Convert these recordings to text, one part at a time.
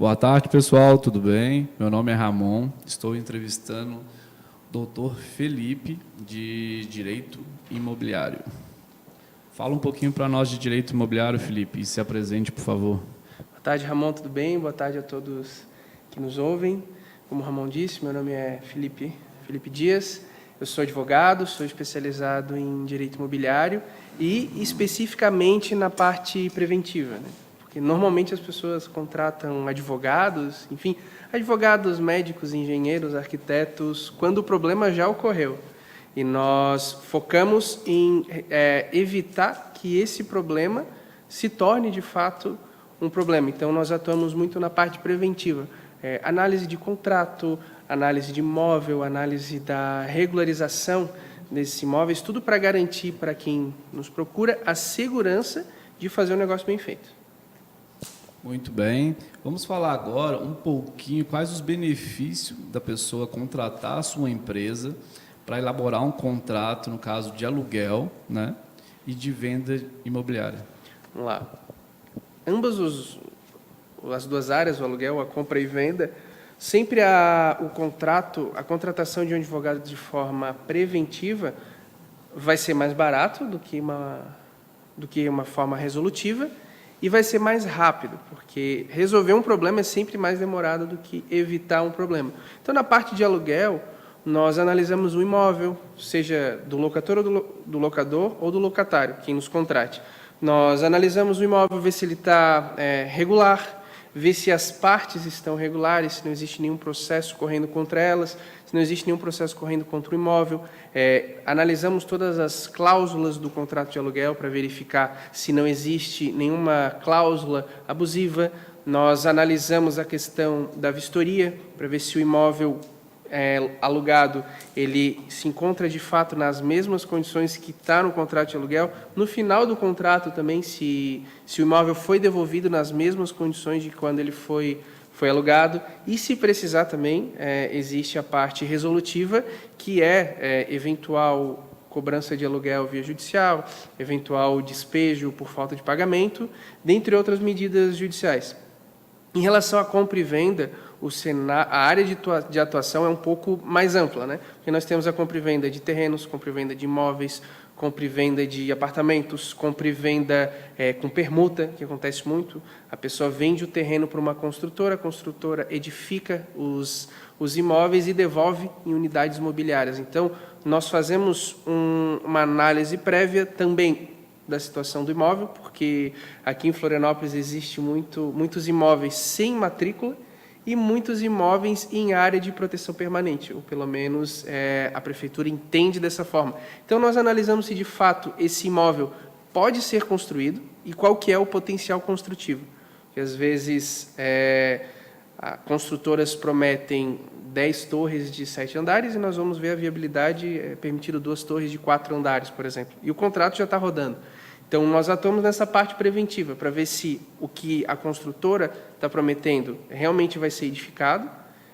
Boa tarde, pessoal, tudo bem? Meu nome é Ramon, estou entrevistando o Dr. Felipe, de Direito Imobiliário. Fala um pouquinho para nós de Direito Imobiliário, Felipe, e se apresente, por favor. Boa tarde, Ramon, tudo bem? Boa tarde a todos que nos ouvem. Como o Ramon disse, meu nome é Felipe Dias, eu sou advogado, sou especializado em Direito Imobiliário e especificamente na parte preventiva, né? Porque normalmente as pessoas contratam advogados, enfim, advogados, médicos, engenheiros, arquitetos, quando o problema já ocorreu. E nós focamos em evitar que esse problema se torne, de fato, um problema. Então, nós atuamos muito na parte preventiva. Análise de contrato, análise de imóvel, análise da regularização desses imóveis, tudo para garantir para quem nos procura a segurança de fazer um negócio bem feito. Muito bem. Vamos falar agora um pouquinho quais os benefícios da pessoa contratar a sua empresa para elaborar um contrato, no caso de aluguel, né, e de venda imobiliária. Vamos lá. Ambas as duas áreas, o aluguel, a compra e venda, sempre a contratação de um advogado de forma preventiva vai ser mais barato do que uma forma resolutiva e vai ser mais rápido, porque resolver um problema é sempre mais demorado do que evitar um problema. Então, na parte de aluguel, nós analisamos o imóvel, seja do locator ou do locador ou do locatário, quem nos contrate. Nós analisamos o imóvel, ver se ele está regular, ver se as partes estão regulares, se não existe nenhum processo correndo contra elas, se não existe nenhum processo correndo contra o imóvel. Analisamos todas as cláusulas do contrato de aluguel para verificar se não existe nenhuma cláusula abusiva. Nós analisamos a questão da vistoria para ver se o imóvel alugado, ele se encontra de fato nas mesmas condições que está no contrato de aluguel. No final do contrato também, se o imóvel foi devolvido nas mesmas condições de quando ele foi alugado. E se precisar também, existe a parte resolutiva, que é eventual cobrança de aluguel via judicial, eventual despejo por falta de pagamento, dentre outras medidas judiciais. Em relação à compra e venda, a área de atuação é um pouco mais ampla, né? Porque nós temos a compra e venda de terrenos, compra e venda de imóveis, compra e venda de apartamentos, compra e venda com permuta, que acontece muito. A pessoa vende o terreno para uma construtora, a construtora edifica os imóveis e devolve em unidades imobiliárias. Então, nós fazemos uma análise prévia também da situação do imóvel, porque aqui em Florianópolis existe muitos imóveis sem matrícula e muitos imóveis em área de proteção permanente, ou pelo menos a prefeitura entende dessa forma. Então, nós analisamos se de fato esse imóvel pode ser construído e qual que é o potencial construtivo. Porque às vezes construtoras prometem 10 torres de 7 andares e nós vamos ver a viabilidade permitindo 2 torres de 4 andares, por exemplo. E o contrato já está rodando. Então, nós atuamos nessa parte preventiva, para ver se o que a construtora está prometendo realmente vai ser edificado,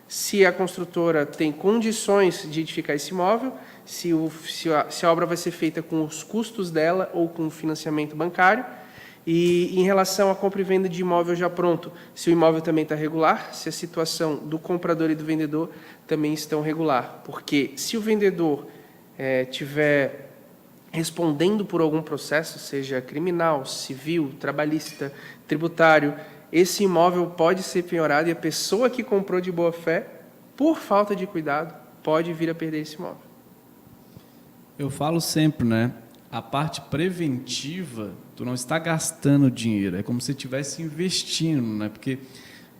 se a construtora tem condições de edificar esse imóvel, se a obra vai ser feita com os custos dela ou com financiamento bancário. E em relação à compra e venda de imóvel já pronto, se o imóvel também está regular, se a situação do comprador e do vendedor também estão regular. Porque se o vendedor tiver respondendo por algum processo, seja criminal, civil, trabalhista, tributário, esse imóvel pode ser penhorado e a pessoa que comprou de boa fé, por falta de cuidado, pode vir a perder esse imóvel. Eu falo sempre, né? A parte preventiva, tu não está gastando dinheiro, é como se estivesse investindo, né? Porque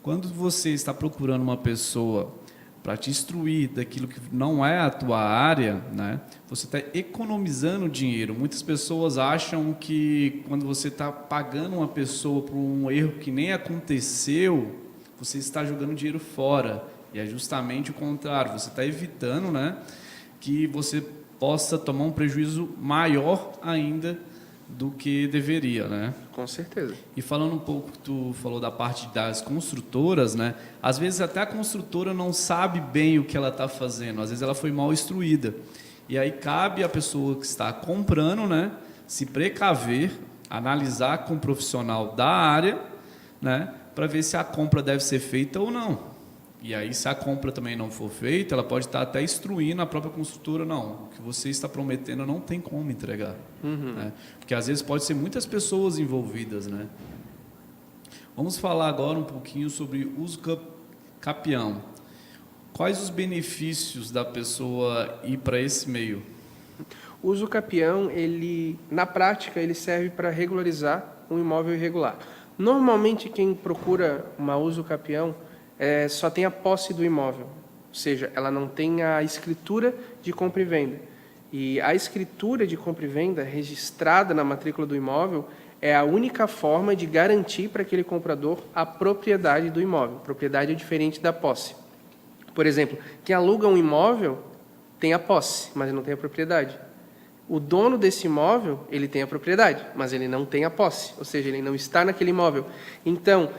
quando você está procurando uma pessoa para te instruir daquilo que não é a tua área, né, você está economizando dinheiro. Muitas pessoas acham que quando você está pagando uma pessoa por um erro que nem aconteceu, você está jogando dinheiro fora. E é justamente o contrário, você está evitando, né, que você possa tomar um prejuízo maior ainda do que deveria, né? Com certeza. E falando um pouco, tu falou da parte das construtoras, né? Às vezes até a construtora não sabe bem o que ela está fazendo, às vezes ela foi mal instruída. E aí cabe à pessoa que está comprando, né, se precaver, analisar com um profissional da área, né, para ver se a compra deve ser feita ou não. E aí, se a compra também não for feita, ela pode estar até instruindo a própria construtora, não, o que você está prometendo não tem como entregar. Né? Porque às vezes pode ser muitas pessoas envolvidas. Né? Vamos falar agora um pouquinho sobre uso capião. Quais os benefícios da pessoa ir para esse meio? O uso capião, na prática, ele serve para regularizar um imóvel irregular. Normalmente, quem procura uma uso capião só tem a posse do imóvel, ou seja, ela não tem a escritura de compra e venda. E a escritura de compra e venda registrada na matrícula do imóvel é a única forma de garantir para aquele comprador a propriedade do imóvel. Propriedade é diferente da posse. Por exemplo, quem aluga um imóvel tem a posse, mas ele não tem a propriedade. O dono desse imóvel, ele tem a propriedade, mas ele não tem a posse, ou seja, ele não está naquele imóvel. Então,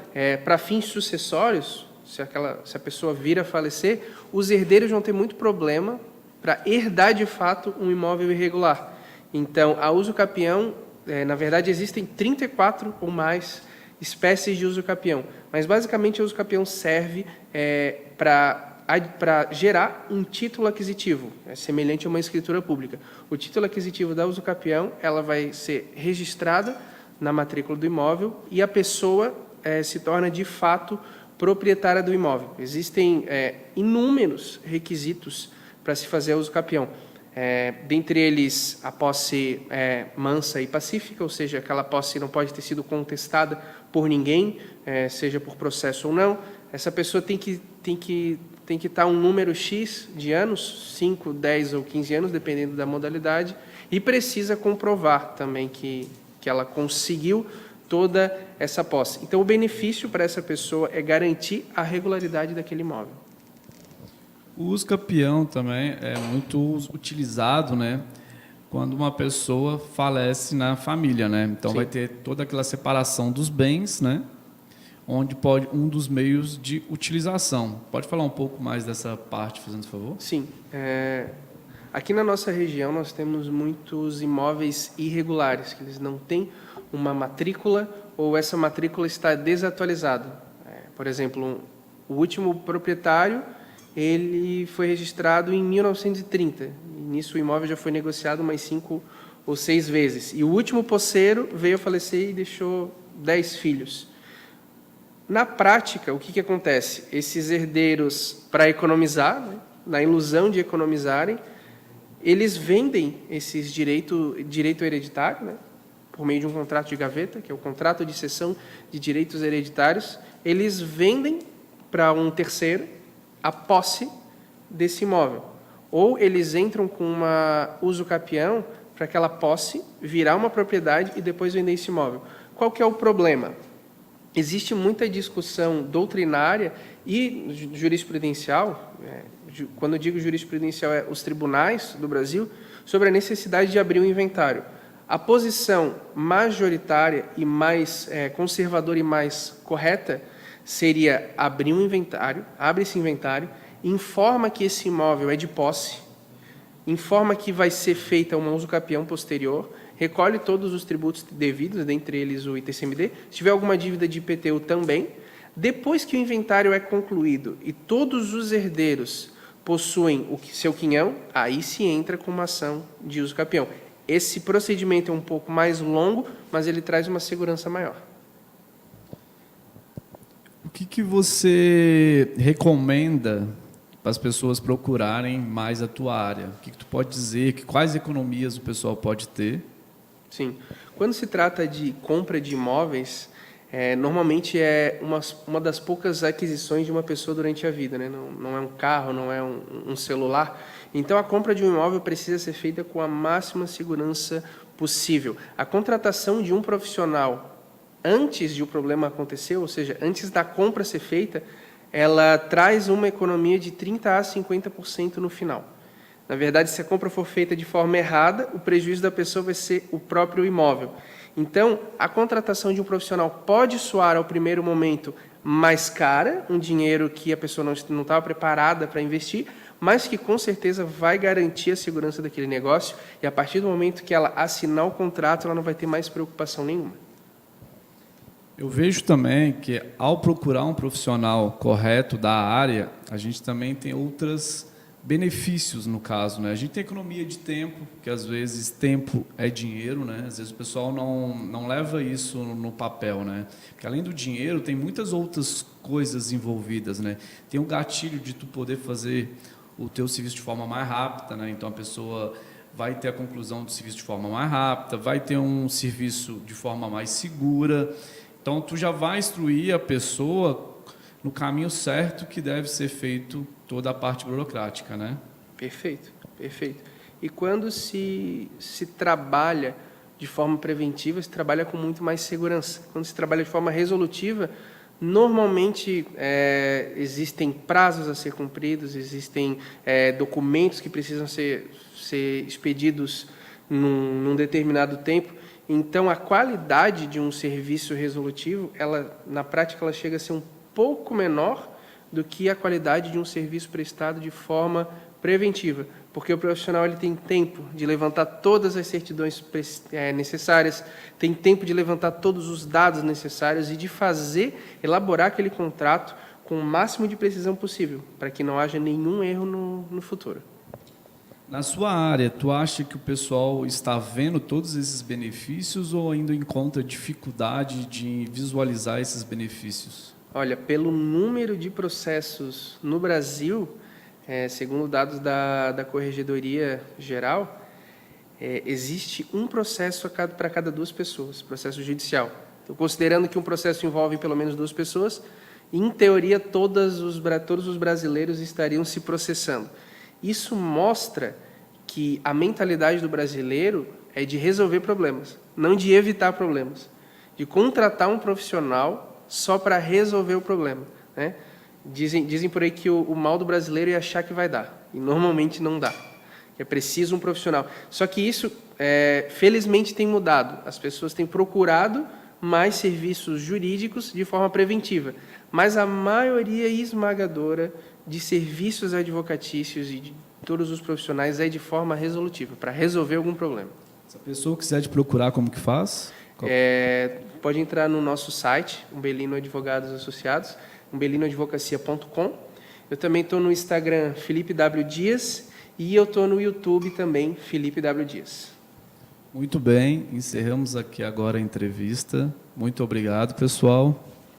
para fins sucessórios, se a pessoa vir a falecer, os herdeiros vão ter muito problema para herdar de fato um imóvel irregular. Então, a uso capião, na verdade, existem 34 ou mais espécies de uso capião, mas basicamente o uso capião serve para gerar um título aquisitivo, semelhante a uma escritura pública. O título aquisitivo da uso capião, ela vai ser registrada na matrícula do imóvel e a pessoa se torna de fato proprietária do imóvel. Existem inúmeros requisitos para se fazer uso capião. Dentre eles, a posse mansa e pacífica, ou seja, aquela posse não pode ter sido contestada por ninguém, seja por processo ou não. Essa pessoa tem que estar um número X de anos, 5, 10 ou 15 anos, dependendo da modalidade, e precisa comprovar também que ela conseguiu toda essa posse. Então, o benefício para essa pessoa é garantir a regularidade daquele imóvel. O uso capião também é muito utilizado, né, quando uma pessoa falece na família, né? Então, Sim. vai ter toda aquela separação dos bens, né, onde pode um dos meios de utilização. Pode falar um pouco mais dessa parte, fazendo favor? Sim. Aqui na nossa região, nós temos muitos imóveis irregulares, que eles não têm uma matrícula ou essa matrícula está desatualizada. Por exemplo, o último proprietário, ele foi registrado em 1930. E nisso o imóvel já foi negociado mais 5 ou 6 vezes. E o último posseiro veio a falecer e deixou 10 filhos. Na prática, o que acontece? Esses herdeiros, para economizar, né, na ilusão de economizarem, eles vendem esses direito hereditário, né, por meio de um contrato de gaveta, que é o contrato de cessão de direitos hereditários, eles vendem para um terceiro a posse desse imóvel. Ou eles entram com uma uso capião para aquela posse virar uma propriedade e depois vender esse imóvel. Qual que é o problema? Existe muita discussão doutrinária e jurisprudencial, quando eu digo jurisprudencial, os tribunais do Brasil, sobre a necessidade de abrir um inventário. A posição majoritária e mais conservadora e mais correta seria abrir um inventário, abre esse inventário, informa que esse imóvel é de posse, informa que vai ser feita uma uso capião posterior, recolhe todos os tributos devidos, dentre eles o ITCMD, se tiver alguma dívida de IPTU também. Depois que o inventário é concluído e todos os herdeiros possuem o seu quinhão, aí se entra com uma ação de uso capião. Esse procedimento é um pouco mais longo, mas ele traz uma segurança maior. O que você recomenda para as pessoas procurarem mais a tua área? O que tu pode dizer? Quais economias o pessoal pode ter? Sim. Quando se trata de compra de imóveis, normalmente é uma das poucas aquisições de uma pessoa durante a vida, né? Não é um carro, não é um celular. Então, a compra de um imóvel precisa ser feita com a máxima segurança possível. A contratação de um profissional antes de o problema acontecer, ou seja, antes da compra ser feita, ela traz uma economia de 30% a 50% no final. Na verdade, se a compra for feita de forma errada, o prejuízo da pessoa vai ser o próprio imóvel. Então, a contratação de um profissional pode soar, ao primeiro momento, mais cara, um dinheiro que a pessoa não estava preparada para investir, mas que, com certeza, vai garantir a segurança daquele negócio, e a partir do momento que ela assinar o contrato, ela não vai ter mais preocupação nenhuma. Eu vejo também que, ao procurar um profissional correto da área, a gente também tem outros benefícios, no caso, né? A gente tem economia de tempo, que às vezes tempo é dinheiro, né? Às vezes o pessoal não leva isso no papel, né? Porque além do dinheiro, tem muitas outras coisas envolvidas, né? Tem o gatilho de tu poder fazer o teu serviço de forma mais rápida, né? Então a pessoa vai ter a conclusão do serviço de forma mais rápida, vai ter um serviço de forma mais segura. Então, tu já vai instruir a pessoa no caminho certo que deve ser feito toda a parte burocrática, né? Perfeito, perfeito. E quando se trabalha de forma preventiva, se trabalha com muito mais segurança. Quando se trabalha de forma resolutiva, normalmente existem prazos a ser cumpridos, existem documentos que precisam ser expedidos num determinado tempo. Então, a qualidade de um serviço resolutivo, na prática, ela chega a ser um pouco menor do que a qualidade de um serviço prestado de forma preventiva, porque o profissional ele tem tempo de levantar todas as certidões necessárias, tem tempo de levantar todos os dados necessários e de elaborar aquele contrato com o máximo de precisão possível, para que não haja nenhum erro no futuro. Na sua área, tu acha que o pessoal está vendo todos esses benefícios ou ainda encontra dificuldade de visualizar esses benefícios? Olha, pelo número de processos no Brasil, segundo dados da Corregedoria Geral, existe um processo para cada 2 pessoas, processo judicial. Então, considerando que um processo envolve pelo menos 2 pessoas, em teoria, todos os brasileiros estariam se processando. Isso mostra que a mentalidade do brasileiro é de resolver problemas, não de evitar problemas, de contratar um profissional só para resolver o problema, né? Dizem por aí que o mal do brasileiro é achar que vai dar, e normalmente não dá. É preciso um profissional. Só que isso, felizmente, tem mudado. As pessoas têm procurado mais serviços jurídicos de forma preventiva, mas a maioria esmagadora de serviços advocatícios e de todos os profissionais é de forma resolutiva, para resolver algum problema. Se a pessoa quiser te procurar, como que faz? Pode entrar no nosso site, Umbelino Advogados Associados, umbelinoadvocacia.com. Eu também estou no Instagram, Felipe W. Dias, e eu estou no YouTube também, Felipe W. Dias. Muito bem, encerramos aqui agora a entrevista. Muito obrigado, pessoal.